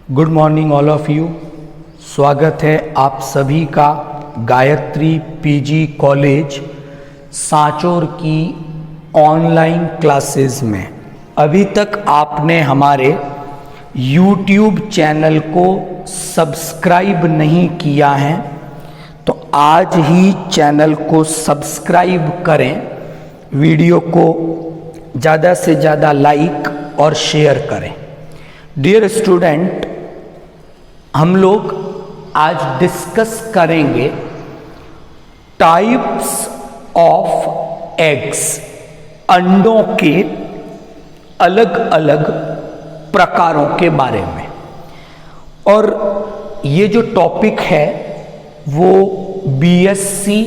Good morning all of you. स्वागत है आप सभी का गायत्री पीजी कॉलेज सांचौर की ऑनलाइन क्लासेस में। अभी तक आपने हमारे यूट्यूब चैनल को सब्सक्राइब नहीं किया है तो आज ही चैनल को सब्सक्राइब करें, वीडियो को ज़्यादा से ज़्यादा लाइक और शेयर करें। डियर स्टूडेंट, हम लोग आज डिस्कस करेंगे टाइप्स ऑफ एग्स, अंडों के अलग अलग प्रकारों के बारे में। और ये जो टॉपिक है वो बीएससी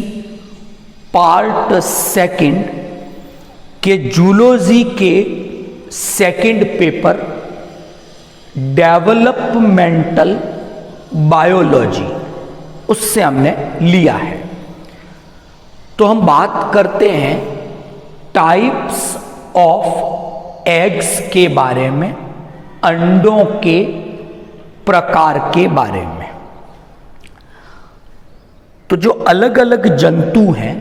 पार्ट सेकंड के जूलॉजी के सेकंड पेपर डेवलपमेंटल बायोलॉजी उससे हमने लिया है। तो हम बात करते हैं टाइप्स ऑफ एग्स के बारे में, अंडों के प्रकार के बारे में। तो जो अलग अलग जंतु हैं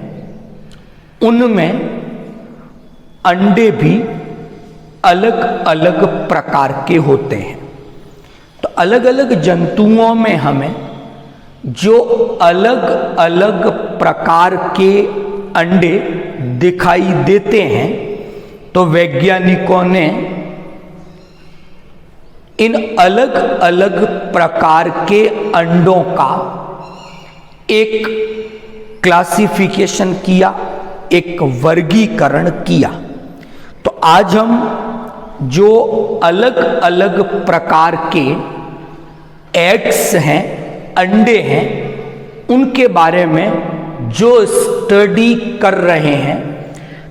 उनमें अंडे भी अलग अलग प्रकार के होते हैं। तो अलग अलग जंतुओं में हमें जो अलग अलग प्रकार के अंडे दिखाई देते हैं तो वैज्ञानिकों ने इन अलग अलग प्रकार के अंडों का एक क्लासिफिकेशन किया, एक वर्गीकरण किया। तो आज हम जो अलग अलग प्रकार के एग्स हैं, अंडे हैं, उनके बारे में जो स्टडी कर रहे हैं,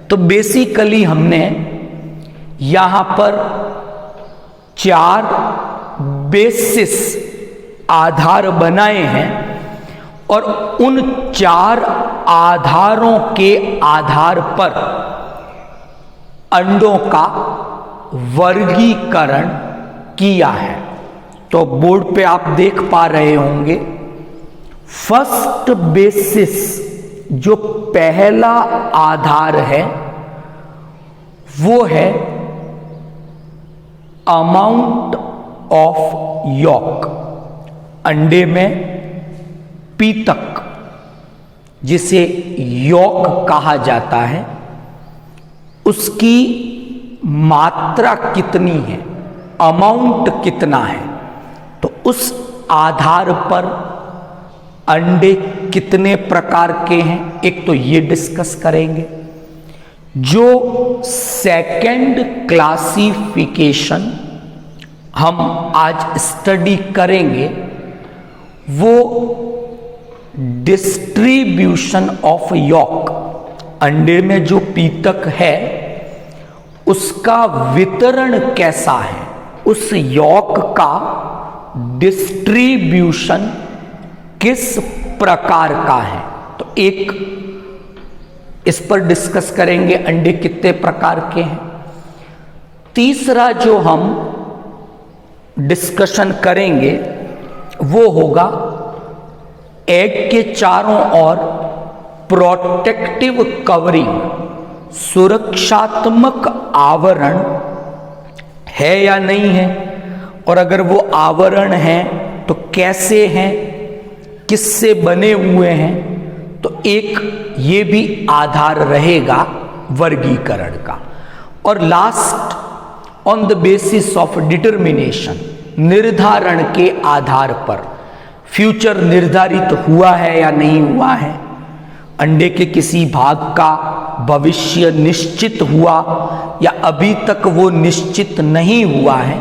तो बेसिकली हमने यहाँ पर 4 बेसिस आधार बनाए हैं और उन 4 आधारों के आधार पर अंडों का वर्गीकरण किया है। तो बोर्ड पे आप देख पा रहे होंगे, फर्स्ट बेसिस जो पहला आधार है वो है अमाउंट ऑफ यॉक, अंडे में पीतक जिसे यॉक कहा जाता है, उसकी मात्रा कितनी है, अमाउंट कितना है। तो उस आधार पर अंडे कितने प्रकार के हैं, एक तो ये डिस्कस करेंगे। जो सेकंड क्लासिफिकेशन हम आज स्टडी करेंगे वो डिस्ट्रीब्यूशन ऑफ यॉक, अंडे में जो पीतक है उसका वितरण कैसा है, उस यॉक का डिस्ट्रीब्यूशन किस प्रकार का है, तो एक इस पर डिस्कस करेंगे, अंडे कितने प्रकार के हैं। तीसरा जो हम डिस्कशन करेंगे वो होगा एग के चारों ओर प्रोटेक्टिव कवरिंग, सुरक्षात्मक आवरण है या नहीं है, और अगर वो आवरण है तो कैसे हैं, किससे बने हुए हैं। तो एक ये भी आधार रहेगा वर्गीकरण का। और last, on the basis of determination, निर्धारण के आधार पर फ्यूचर निर्धारित हुआ है या नहीं हुआ है, अंडे के किसी भाग का भविष्य निश्चित हुआ या अभी तक वो निश्चित नहीं हुआ है,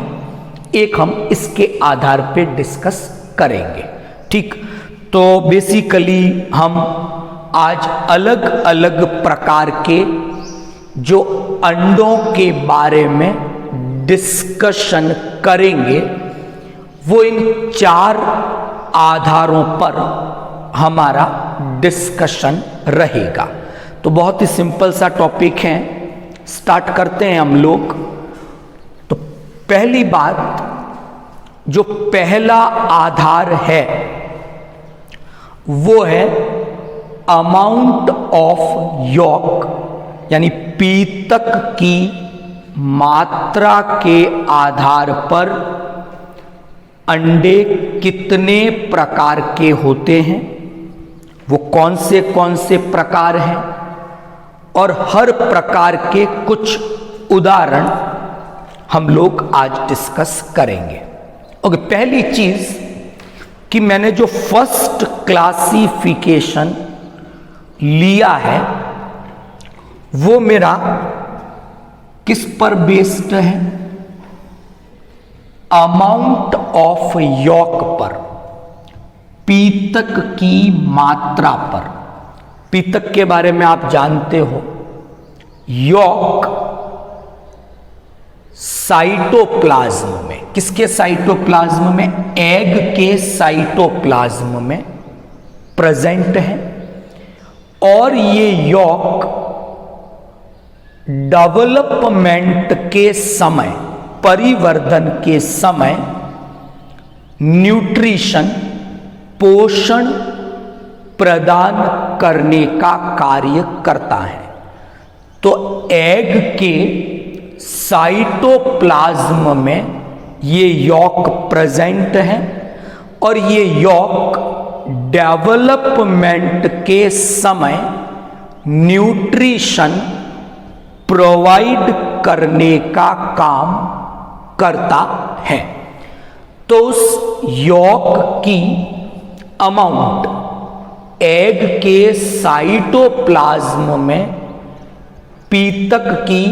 एक हम इसके आधार पे डिस्कस करेंगे। ठीक, तो बेसिकली हम आज अलग अलग प्रकार के जो अंडों के बारे में डिस्कशन करेंगे वो इन 4 आधारों पर हमारा डिस्कशन रहेगा। तो बहुत ही सिंपल सा टॉपिक है, स्टार्ट करते हैं हम लोग। तो पहली बात, जो पहला आधार है वो है अमाउंट ऑफ यॉक, यानी पीतक की मात्रा के आधार पर अंडे कितने प्रकार के होते हैं, वो कौन से प्रकार हैं, और हर प्रकार के कुछ उदाहरण हम लोग आज डिस्कस करेंगे। ओके, पहली चीज कि मैंने जो फर्स्ट क्लासिफिकेशन लिया है वो मेरा किस पर बेस्ड है? अमाउंट ऑफ यॉक पर, पीतक की मात्रा पर। पीतक के बारे में आप जानते हो, यॉक साइटोप्लाज्म में, किसके साइटोप्लाज्म में? एग के साइटोप्लाज्म में प्रेजेंट है, और ये यॉक डेवलपमेंट के समय, परिवर्धन के समय न्यूट्रिशन, पोषण प्रदान करने का कार्य करता है। तो एग के साइटोप्लाज्म में ये यॉक प्रेजेंट है, और ये यॉक डेवलपमेंट के समय न्यूट्रिशन प्रोवाइड करने का काम करता है। तो उस यॉक की अमाउंट एग के साइटोप्लाज्म में पीतक की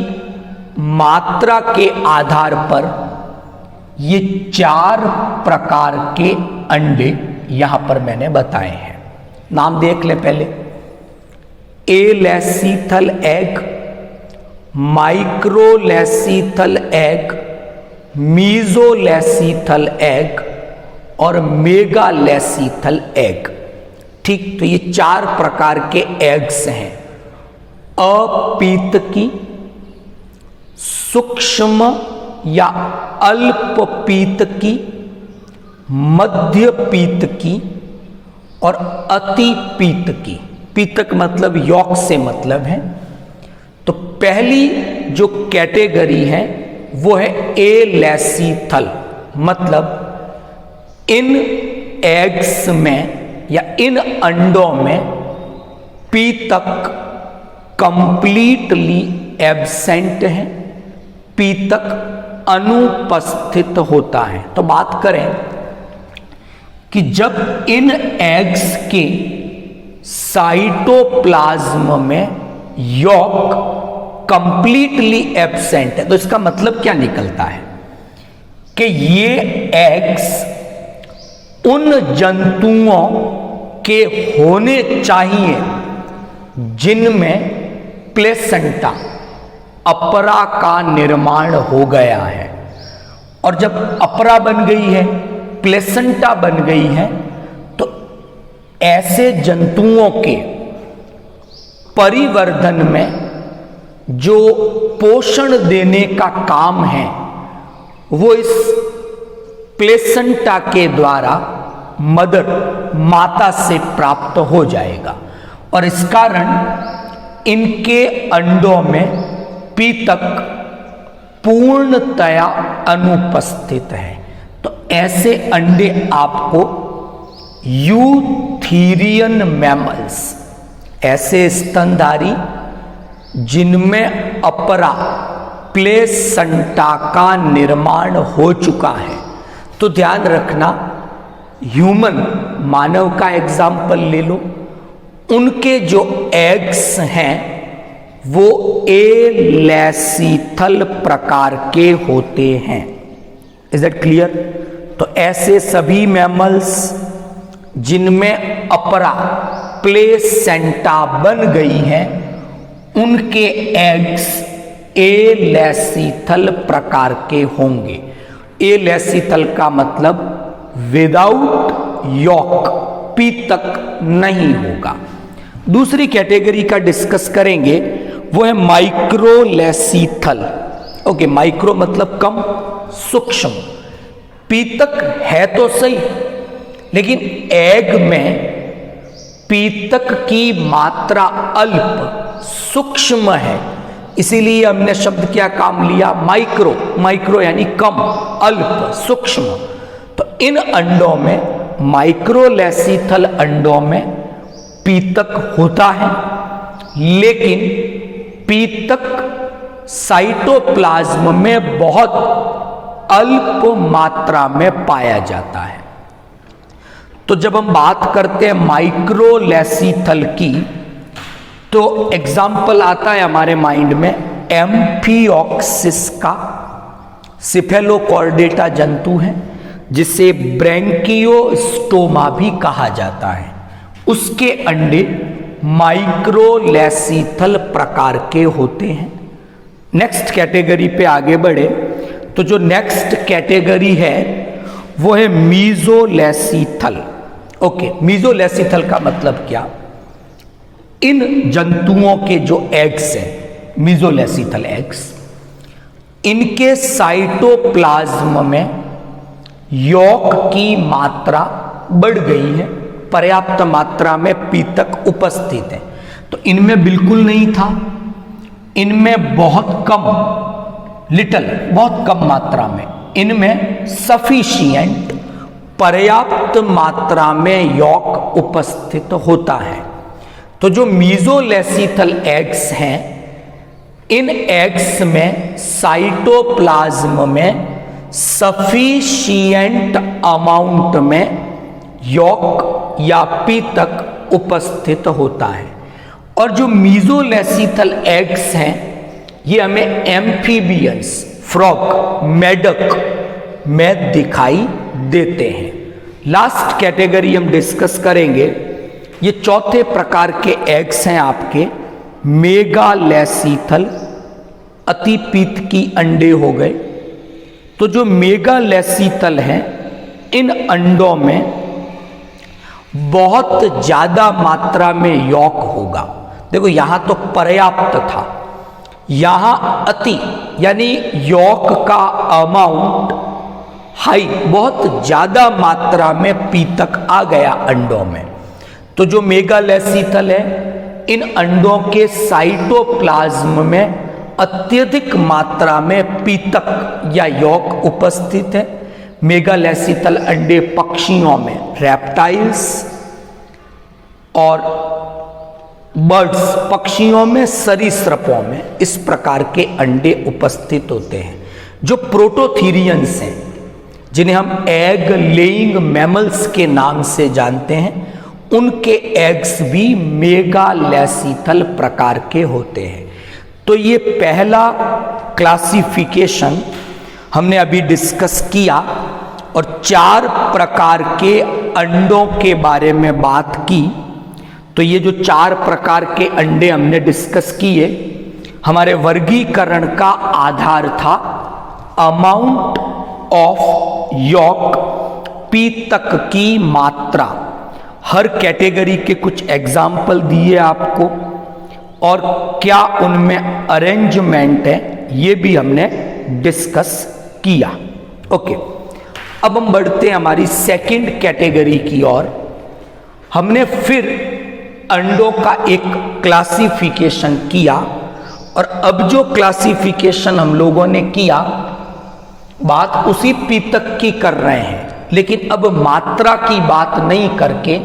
मात्रा के आधार पर ये 4 प्रकार के अंडे यहां पर मैंने बताए हैं। नाम देख ले पहले। एलेसीथल एग, माइक्रोलेसीथल एग, मीजोलेसीथल एग और मेगालेसीथल एग। ठीक, तो ये 4 प्रकार के एग्स हैं। अपीतकी, सूक्ष्म या अल्प पीतकी, मध्य पीतकी और अति पीतकी। पीतक मतलब यॉक से मतलब है। तो पहली जो कैटेगरी है वो है एलेसीथल, मतलब इन एग्स में या इन अंडों में पीतक कंप्लीटली एब्सेंट है, पीतक अनुपस्थित होता है। तो बात करें कि जब इन एग्स के साइटोप्लाज्म में यॉक कंप्लीटली एब्सेंट है, तो इसका मतलब क्या निकलता है कि ये एग्स उन जंतुओं के होने चाहिए जिनमें प्लेसेंटा, अपरा का निर्माण हो गया है। और जब अपरा बन गई है, प्लेसेंटा बन गई है, तो ऐसे जंतुओं के परिवर्धन में जो पोषण देने का काम है वो इस प्लेसेंटा के द्वारा मदर, माता से प्राप्त हो जाएगा। और इस कारण इनके अंडों में पीतक पूर्णतया अनुपस्थित है। तो ऐसे अंडे आपको यूथीरियन मैमल्स, ऐसे स्तनधारी जिनमें अपरा, प्लेसेंटा का निर्माण हो चुका है। तो ध्यान रखना, ह्यूमन, मानव का एग्जाम्पल ले लो, उनके जो एग्स हैं वो एलेसीथल प्रकार के होते हैं। Is that clear? तो ऐसे सभी मैमल्स जिनमें अपरा, प्लेसेंटा बन गई है, उनके एग्स एलेसीथल प्रकार के होंगे। एलेसीथल का मतलब विदाउट यॉक, पीतक नहीं होगा। दूसरी कैटेगरी का डिस्कस करेंगे, वो है माइक्रोलेसीथल। ओके, माइक्रो मतलब कम, सूक्ष्म। पीतक है तो सही, लेकिन एग में पीतक की मात्रा अल्प सूक्ष्म है, इसीलिए हमने शब्द क्या काम लिया, माइक्रो। माइक्रो यानी कम, अल्प, सूक्ष्म। तो इन अंडों में, माइक्रोलेसिथल अंडों में पीतक होता है, लेकिन पीतक साइटोप्लाज्म में बहुत अल्प मात्रा में पाया जाता है। तो जब हम बात करते हैं माइक्रोलेसिथल की, तो एग्जाम्पल आता है हमारे माइंड में एम्फिऑक्सिस का। सिफेलोकॉर्डेटा जंतु है जिसे ब्रैंकियोस्टोमा भी कहा जाता है, उसके अंडे माइक्रोलेसिथल प्रकार के होते हैं। नेक्स्ट कैटेगरी पे आगे बढ़े तो जो नेक्स्ट कैटेगरी है वो है मीजोलेसिथल। ओके, मीजोलेसिथल का मतलब क्या, इन जंतुओं के जो एग्स हैं, मीजोलेसिथल एग्स, इनके साइटोप्लाज्म में यॉक की मात्रा बढ़ गई है, पर्याप्त मात्रा में पीतक उपस्थित है। तो इनमें बिल्कुल नहीं था, इनमें बहुत कम, लिटल, बहुत कम मात्रा में, इनमें सफिशिएंट, पर्याप्त मात्रा में यॉक उपस्थित होता है। तो जो मीजोलेसिथल एग्स हैं, इन एग्स में साइटोप्लाज्म में सफिशिएंट अमाउंट में यॉक या पीतक उपस्थित होता है। और जो मीजोलेसिथल एग्स हैं ये हमें एम्फीबियंस, फ्रॉग, मेढक में दिखाई देते हैं। लास्ट कैटेगरी हम डिस्कस करेंगे, ये चौथे प्रकार के एग्स हैं आपके मेगालेसिथल, अतिपीत की अंडे हो गए। तो जो मेगालेसिथल हैं, इन अंडों में बहुत ज्यादा मात्रा में यॉक होगा। देखो यहां तो पर्याप्त था, यहां अति यानी यॉक का अमाउंट हाई, बहुत ज्यादा मात्रा में पीतक आ गया अंडों में। तो जो मेगालेसिथल है, इन अंडों के साइटोप्लाज्म में अत्यधिक मात्रा में पीतक या यॉक उपस्थित है। मेगालेसिथल अंडे पक्षियों में, रेप्टाइल्स और बर्ड्स, पक्षियों में, सरीसृपों में इस प्रकार के अंडे उपस्थित होते हैं। जो प्रोटोथीरियंस हैं, जिन्हें हम एग लेइंग मैमल्स के नाम से जानते हैं, उनके एग्स भी मेगालेसिथल प्रकार के होते हैं। तो ये पहला क्लासिफिकेशन हमने अभी डिस्कस किया और 4 प्रकार के अंडों के बारे में बात की। तो ये जो 4 प्रकार के अंडे हमने डिस्कस किए, हमारे वर्गीकरण का आधार था अमाउंट ऑफ यॉक, पीतक की मात्रा। हर कैटेगरी के कुछ एग्जाम्पल दिए आपको और क्या उनमें अरेंजमेंट है ये भी हमने डिस्कस किया। ओके, अब हम बढ़ते हैं हमारी सेकंड कैटेगरी की ओर। हमने फिर अंडों का एक क्लासिफिकेशन किया और अब जो क्लासिफिकेशन हम लोगों ने किया, बात उसी पीतक की कर रहे हैं, लेकिन अब मात्रा की बात नहीं करके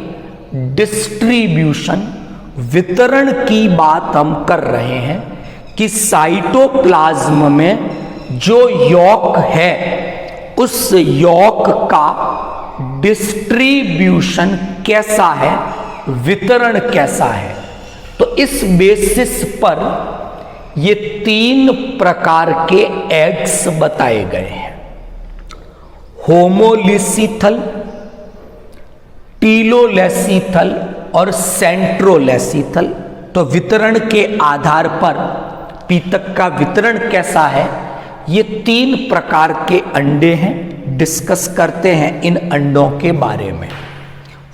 डिस्ट्रीब्यूशन, वितरण की बात हम कर रहे हैं कि साइटोप्लाज्म में जो यॉक है उस यॉक का डिस्ट्रीब्यूशन कैसा है, वितरण कैसा है। तो इस बेसिस पर ये 3 प्रकार के एग्स बताए गए हैं, होमोलिसिथल, टीलोलेसिथल और सेंट्रोलेसिथल। तो वितरण के आधार पर पीतक का वितरण कैसा है, ये 3 प्रकार के अंडे हैं। डिस्कस करते हैं इन अंडों के बारे में।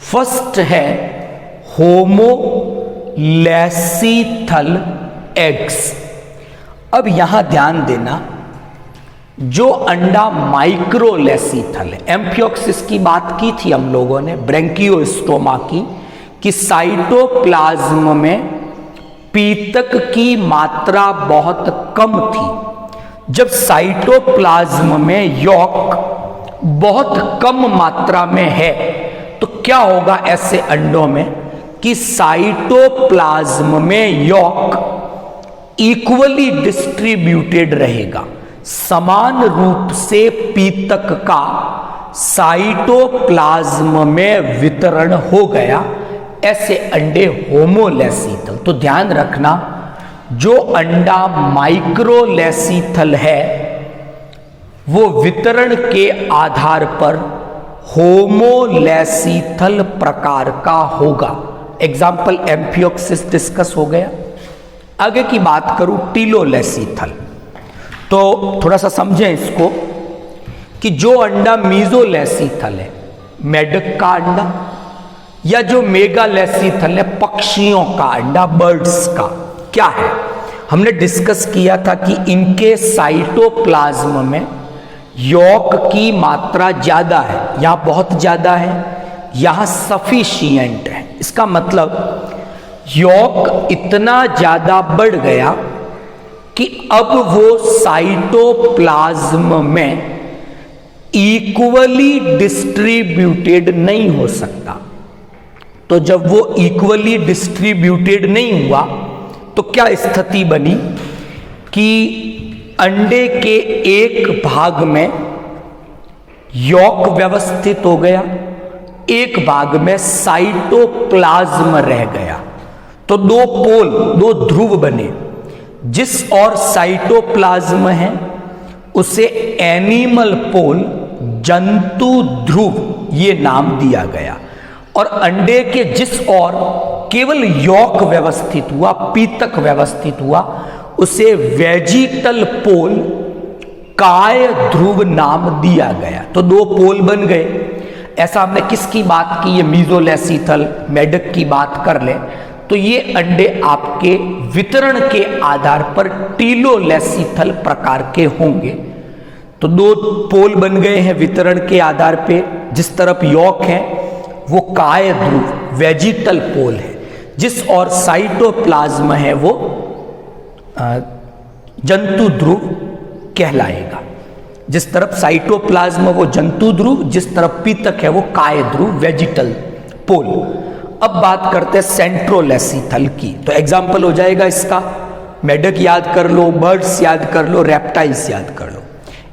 फर्स्ट है होमोलेसिथल एग्स। अब यहां ध्यान देना, जो अंडा माइक्रोलेसीथल है, एम्फियोक्सिस की बात की थी हम लोगों ने, ब्रैंकियोस्टोमा की, कि साइटोप्लाज्म में पीतक की मात्रा बहुत कम थी। जब साइटोप्लाज्म में यॉक बहुत कम मात्रा में है तो क्या होगा ऐसे अंडों में कि साइटोप्लाज्म में यॉक इक्वली डिस्ट्रीब्यूटेड रहेगा, समान रूप से पीतक का साइटोप्लाज्म में वितरण हो गया। ऐसे अंडे होमोलेसीथल। तो ध्यान रखना, जो अंडा माइक्रोलेसीथल है वो वितरण के आधार पर होमोलेसीथल प्रकार का होगा। एग्जाम्पल एम्फियोक्सिस डिस्कस हो गया। आगे की बात करूं टीलोलेसीथल, तो थोड़ा सा समझें इसको कि जो अंडा मीजोलेसीथल है, मेढक का अंडा, या जो मेगालेसीथल है, पक्षियों का अंडा, बर्ड्स का, क्या है? हमने डिस्कस किया था कि इनके साइटोप्लाज्म में यॉक की मात्रा ज्यादा है, यहां बहुत ज्यादा है, यहां सफिशिएंट है। इसका मतलब यॉक इतना ज्यादा बढ़ गया कि अब वो साइटोप्लाज्म में इक्वली डिस्ट्रीब्यूटेड नहीं हो सकता। तो जब वो इक्वली डिस्ट्रीब्यूटेड नहीं हुआ तो क्या स्थिति बनी कि अंडे के एक भाग में यॉक व्यवस्थित हो गया, एक भाग में साइटोप्लाज्म रह गया। तो दो पोल, दो ध्रुव बने। जिस और साइटोप्लाज्म है उसे एनिमल पोल, जंतु ध्रुव, ये नाम दिया गया। और अंडे के जिस और केवल यॉक व्यवस्थित हुआ, पीतक व्यवस्थित हुआ, उसे वेजिटल पोल, काय ध्रुव नाम दिया गया। तो दो पोल बन गए। ऐसा हमने किसकी बात की? ये मीजोलेसीथल, मेढक की बात कर ले तो ये अंडे आपके वितरण के आधार पर टीलोलेसीथल प्रकार के होंगे। तो दो पोल बन गए हैं वितरण के आधार पे। जिस तरफ यॉक है वो काय ध्रुव, वेजिटल पोल है, जिस और साइटोप्लाज्म है वो जंतु ध्रुव कहलाएगा। जिस तरफ साइटोप्लाज्म वो जंतु ध्रुव, जिस तरफ पीतक है वो काय ध्रुव, वेजिटल पोल। अब बात करते हैं सेंट्रोलेसीथल की। तो एग्जाम्पल हो जाएगा इसका, मेढक याद कर लो, बर्ड्स याद कर लो, रेप्टाइल्स याद कर लो।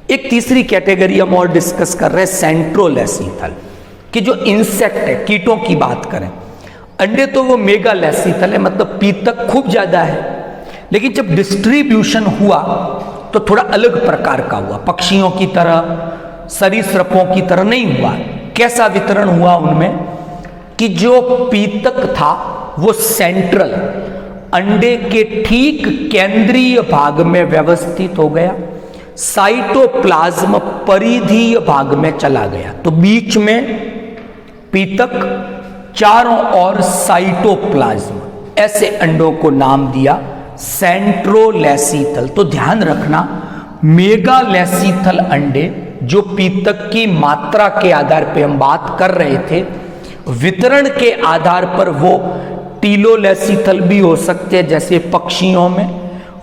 एक तीसरी कैटेगरी हम और डिस्कस कर रहे हैं, सेंट्रोलेसीथल, कि जो इंसेक्ट है, कीटों की बात करें। अंडे तो वो मेगालेसीथल है, मतलब पीतक खूब ज्यादा है, लेकिन जब डिस्ट्रीब्यूशन हुआ तो थोड़ा अलग प्रकार का हुआ। पक्षियों की तरह, सरीसृपों की तरह नहीं हुआ। कैसा वितरण हुआ उनमें कि जो पीतक था वो सेंट्रल, अंडे के ठीक केंद्रीय भाग में व्यवस्थित हो गया, साइटोप्लाज्म परिधीय भाग में चला गया। तो बीच में पीतक, चारों ओर साइटोप्लाज्म, ऐसे अंडों को नाम दिया सेंट्रोलेसीथल। तो ध्यान रखना, मेगालेसीथल अंडे जो पीतक की मात्रा के आधार पे हम बात कर रहे थे, वितरण के आधार पर वो टीलोलेसीथल भी हो सकते हैं जैसे पक्षियों में,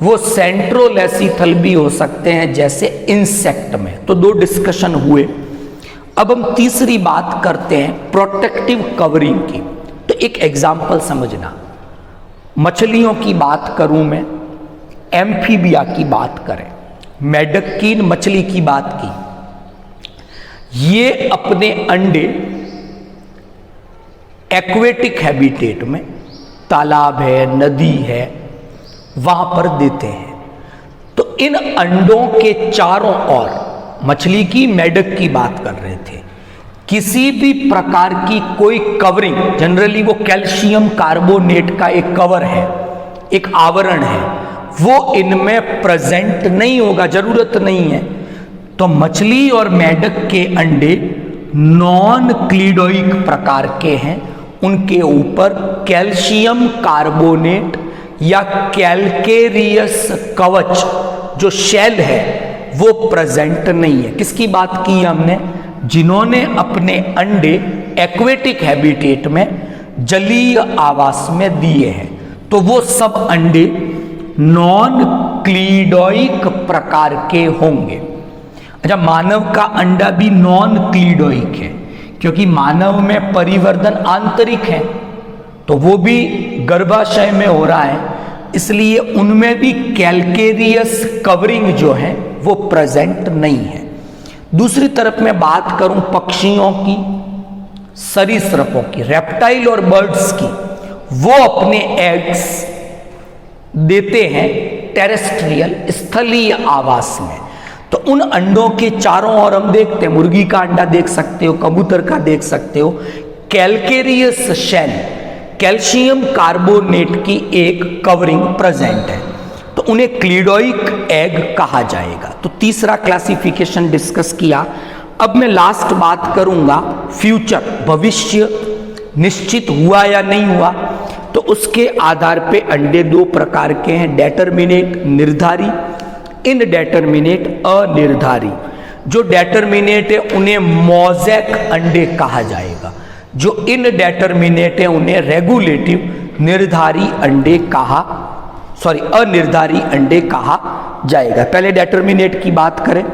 वो सेंट्रोलेसीथल भी हो सकते हैं जैसे इंसेक्ट में। तो दो डिस्कशन हुए। अब हम तीसरी बात करते हैं प्रोटेक्टिव कवरिंग की। तो एक एग्जाम्पल समझना, मछलियों की बात करूं मैं, एम्फीबिया की बात करें, मेढक की मछली की बात की, ये अपने अंडे एक्वेटिक हैबिटेट में, तालाब है, नदी है, वहां पर देते हैं। तो इन अंडों के चारों ओर, मछली की, मेढक की बात कर रहे थे, किसी भी प्रकार की कोई कवरिंग, जनरली वो कैल्शियम कार्बोनेट का एक कवर है, एक आवरण है, वो इनमें प्रेजेंट नहीं होगा, जरूरत नहीं है। तो मछली और मेढक के अंडे नॉन क्लीडोइक प्रकार के हैं, उनके ऊपर कैल्शियम कार्बोनेट या कैल्केरियस कवच जो शेल है वो प्रेजेंट नहीं है। किसकी बात की हमने? जिन्होंने अपने अंडे एक्वेटिक हैबिटेट में, जलीय आवास में दिए हैं, तो वो सब अंडे नॉन क्लीडोइक प्रकार के होंगे। अच्छा, मानव का अंडा भी नॉन क्लीडोइक है, क्योंकि मानव में परिवर्धन आंतरिक है, तो वो भी गर्भाशय में हो रहा है, इसलिए उनमें भी कैल्केरियस कवरिंग जो है वो प्रेजेंट नहीं है। दूसरी तरफ मैं बात करूं पक्षियों की, सरीसृपों की, रेप्टाइल और बर्ड्स की, वो अपने एग्स देते हैं टेरेस्ट्रियल, स्थलीय आवास में। तो उन अंडों के चारों ओर हम देखते हैं, मुर्गी का अंडा देख सकते हो, कबूतर का देख सकते हो, कैल्केरियस शेल, कैल्शियम कार्बोनेट की एक कवरिंग प्रेजेंट है, तो उन्हें क्लीडोइक एग कहा जाएगा। तो तीसरा क्लासिफिकेशन डिस्कस किया। अब मैं लास्ट बात करूंगा फ्यूचर, भविष्य निश्चित हुआ या नहीं हुआ, तो उसके आधार पे अंडे दो प्रकार के हैं, डेटर्मिनेट निर्धारी, इनडेटर्मिनेट अनिर्धारी। जो डेटर्मिनेट है उन्हें मोज़ेक अंडे कहा जाएगा, जो इनडेटर्मिनेट है उन्हें रेगुलेटिव निर्धारी अंडे अनिर्धारी अंडे कहा जाएगा। पहले डेटर्मिनेट की बात करें,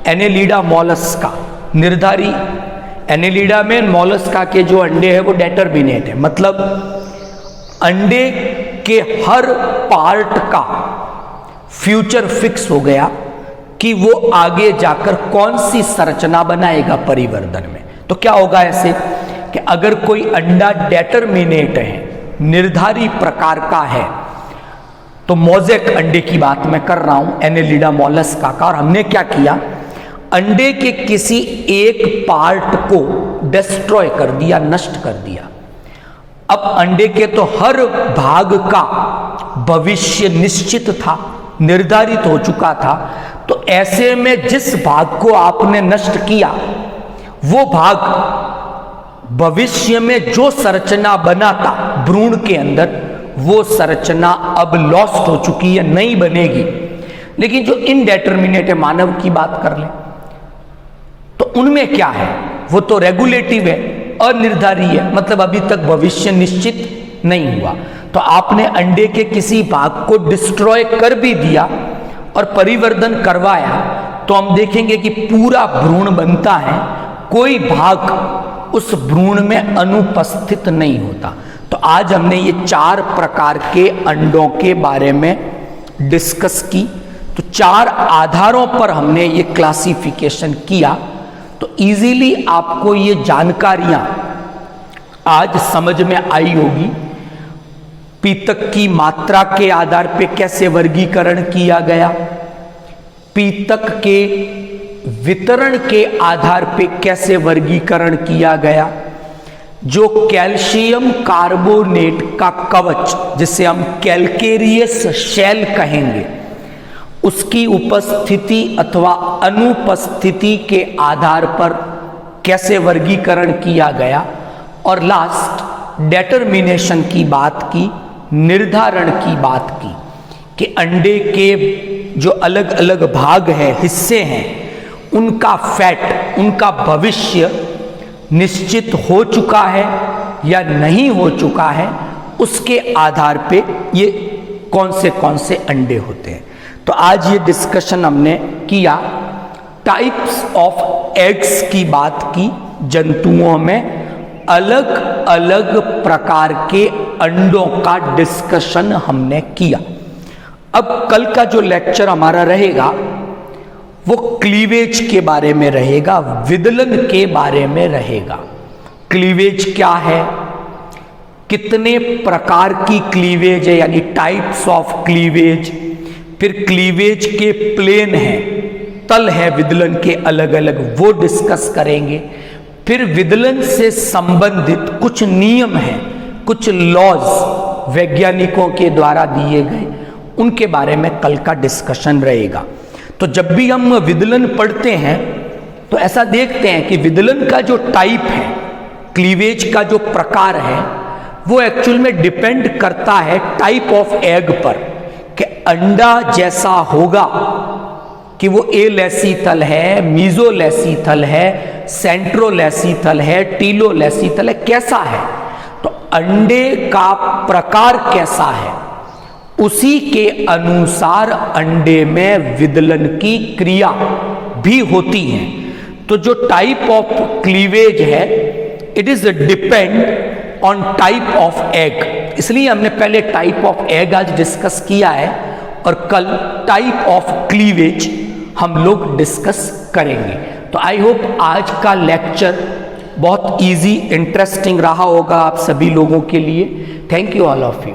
एनेलिडा मॉलस्का निर्धारी, एनेलिडा में मॉलस्का के जो अंडे हैं वो डेटर्मिनेट है, मतलब अंडे के हर पार्ट का फ्यूचर फिक्स हो गया कि वो आगे जाकर कौन सी संरचना बनाएगा परिवर्धन में। तो क्या होगा ऐसे कि अगर कोई अंडा डेटर्मिनेट है, निर्धारी प्रकार का है, तो मोज़ेक अंडे की बात मैं कर रहा हूं, एनेलिडा मॉलस्का का, और हमने क्या किया, अंडे के किसी एक पार्ट को डिस्ट्रॉय कर दिया, नष्ट कर दिया। अब अंडे के तो हर भाग का भविष्य निश्चित था, निर्धारित हो चुका था, तो ऐसे में जिस भाग को आपने नष्ट किया, वो भाग भविष्य में जो संरचना बना था भ्रूण के अंदर, वो संरचना अब लॉस्ट हो चुकी है, नहीं बनेगी। लेकिन जो इनडेटर्मिनेट है, मानव की बात कर लें, तो उनमें क्या है, वो तो रेगुलेटिव है, अनिर्धारी है, मतलब अभी तक भविष्य निश्चित नहीं हुआ। तो आपने अंडे के किसी भाग को डिस्ट्रॉय कर भी दिया और परिवर्धन करवाया, तो हम देखेंगे कि पूरा भ्रूण बनता है, कोई भाग उस भ्रूण में अनुपस्थित नहीं होता। तो आज हमने ये 4 प्रकार के अंडों के बारे में डिस्कस की। तो 4 आधारों पर हमने ये क्लासिफिकेशन किया। तो इजीली आपको ये जानकारियां आज समझ में आई होगी। पीतक की मात्रा के आधार पे कैसे वर्गीकरण किया गया, पीतक के वितरण के आधार पे कैसे वर्गीकरण किया गया, जो कैल्शियम कार्बोनेट का कवच, जिसे हम कैल्केरियस शेल कहेंगे, उसकी उपस्थिति अथवा अनुपस्थिति के आधार पर कैसे वर्गीकरण किया गया, और लास्ट डेटर्मिनेशन की बात की, निर्धारण की बात की कि अंडे के जो अलग अलग भाग हैं, हिस्से हैं, उनका फैट, उनका भविष्य निश्चित हो चुका है या नहीं हो चुका है, उसके आधार पे ये कौन से अंडे होते हैं। तो आज ये डिस्कशन हमने किया, टाइप्स ऑफ एग्स की बात की, जंतुओं में अलग अलग प्रकार के अंडों का डिस्कशन हमने किया। अब कल का जो लेक्चर हमारा रहेगा वो क्लीवेज के बारे में रहेगा, विदलन के बारे में रहेगा। क्लीवेज क्या है, कितने प्रकार की क्लीवेज है, यानी टाइप्स ऑफ क्लीवेज, फिर क्लीवेज के प्लेन हैं, तल है विदलन के अलग अलग, वो डिस्कस करेंगे। फिर विदलन से संबंधित कुछ नियम हैं, कुछ लॉज वैज्ञानिकों के द्वारा दिए गए, उनके बारे में कल का डिस्कशन रहेगा। तो जब भी हम विदलन पढ़ते हैं तो ऐसा देखते हैं कि विदलन का जो टाइप है, क्लीवेज का जो प्रकार है, वो एक्चुअल में डिपेंड करता है टाइप ऑफ एग पर, कि अंडा जैसा होगा कि वो एलेसीथल है, मीजोलेसीथल है, सेंट्रोलेसीथल है, टीलोलेसीथल है, कैसा है। तो अंडे का प्रकार कैसा है उसी के अनुसार अंडे में विदलन की क्रिया भी होती है। तो जो टाइप ऑफ क्लीवेज है it is depend on type of egg, इसलिए हमने पहले टाइप ऑफ एग आज डिस्कस किया है और कल टाइप ऑफ क्लीवेज हम लोग डिस्कस करेंगे। तो आई होप आज का लेक्चर बहुत इजी इंटरेस्टिंग रहा होगा आप सभी लोगों के लिए। Thank you all of you.